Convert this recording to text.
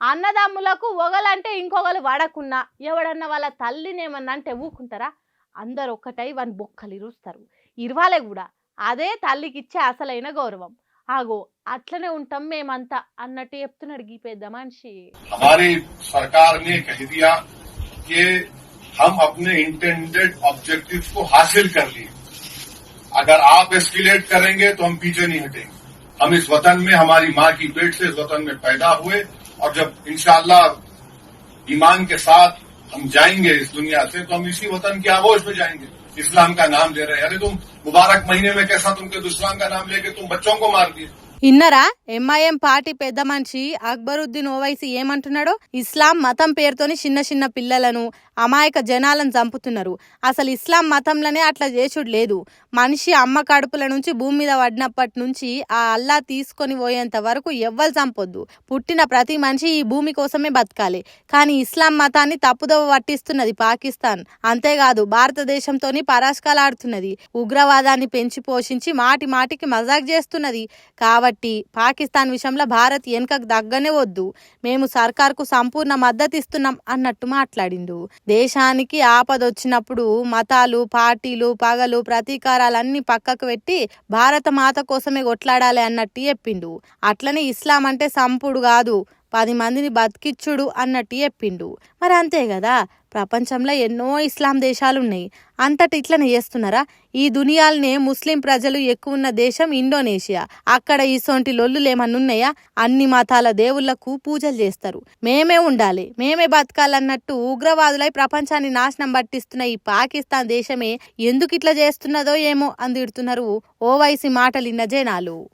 అన్నదమ్ములకు ఒకలంటే ఇంకొకరు వడకున్నా ఎవడన్నా వాళ్ళ తల్లిని ఏమన్నా అంటే ఊకుంటారా? అందరు ఒక్కటై వాని బొక్కలు ఇరుస్తారు. ఇరవాలే కూడా. అదే తల్లికిచ్చే అసలైన గౌరవం. ఆగో అట్లనే ఉంటాం మేమంతా అన్నట్టు చెప్తున్నాడు గీ పెద్ద మనిషి. हमारी सरकार ने कह दिया कि हम अपने इंटेंडेड ऑब्जेक्टिव्स को हासिल कर लिए। अगर आप एस्केलेट करेंगे तो हम पीछे नहीं हटेंगे। हम इस वतन में हमारी माँ की पेट से इस वतन में पैदा हुए और जब इंशाअल्लाह ईमान के साथ हम जाएंगे इस दुनिया से तो हम इसी वतन की आगोश में जाएंगे। इस्लाम का नाम ले रहे हैं। अरे तुम मुबारक महीने में कैसा तुमके इस्लाम का नाम लेके तुम बच्चों को मार दिए। ఇన్నరా ఎంఐఎం పార్టీ పెద్ద మనిషి అక్బరుద్దీన్ ఓవైసీ ఏమంటున్నాడో? ఇస్లాం మతం పేరుతోని చిన్న చిన్న పిల్లలను అమాయక జనాలను చంపుతున్నారు. అసలు ఇస్లాం మతంలోనే అట్లా చేసుడు లేదు. మనిషి అమ్మ కడుపుల నుంచి భూమి మీద పడినప్పటి నుంచి ఆ అల్లా తీసుకొని పోయేంత వరకు ఎవ్వరు చంపొద్దు. పుట్టిన ప్రతి మనిషి ఈ భూమి కోసమే బతకాలి. కానీ ఇస్లాం మతాన్ని తప్పుదోవ పట్టిస్తున్నది పాకిస్తాన్. అంతేకాదు భారతదేశంతోని పరాస్కాలాడుతున్నది. ఉగ్రవాదాన్ని పెంచి పోషించి మాటి మాటికి మజాక్ చేస్తున్నది. కాబట్టి పాకిస్తాన్ విషయంలో భారత్ వెనుకకు దగ్గనే వద్దు. మేము సర్కార్కు సంపూర్ణ మద్దతు ఇస్తున్నాం అన్నట్టు మాట్లాడిండు. దేశానికి ఆపదొచ్చినప్పుడు మతాలు, పార్టీలు, పగలు, ప్రతీకారాలన్నీ పక్కకు పెట్టి భారత మాత కోసమే కొట్లాడాలి అన్నట్టు చెప్పిండు. అట్లనే ఇస్లాం అంటే సంపుడు కాదు, 10 మందిని బతికిచ్చుడు అన్నట్టు చెప్పిండు. మరి అంతే కదా, ప్రపంచంలో ఎన్నో ఇస్లాం దేశాలు ఉన్నాయి. అంతటి ఇట్లనే చేస్తున్నారా? ఈ దునియాలనే ముస్లిం ప్రజలు ఎక్కువ ఉన్న దేశం ఇండోనేషియా. అక్కడ ఇసొంటి లొల్లులు ఏమన్నా ఉన్నాయా? అన్ని మతాల దేవుళ్లకు పూజలు చేస్తారు. మేమే ఉండాలి, మేమే బతకాలన్నట్టు ఉగ్రవాదులై ప్రపంచాన్ని నాశనం పట్టిస్తున్న ఈ పాకిస్తాన్ దేశమే ఎందుకు ఇట్లా చేస్తున్నదో ఏమో అని తిడుతున్నారు ఓవైసీ మాటలిన్న జనాలు.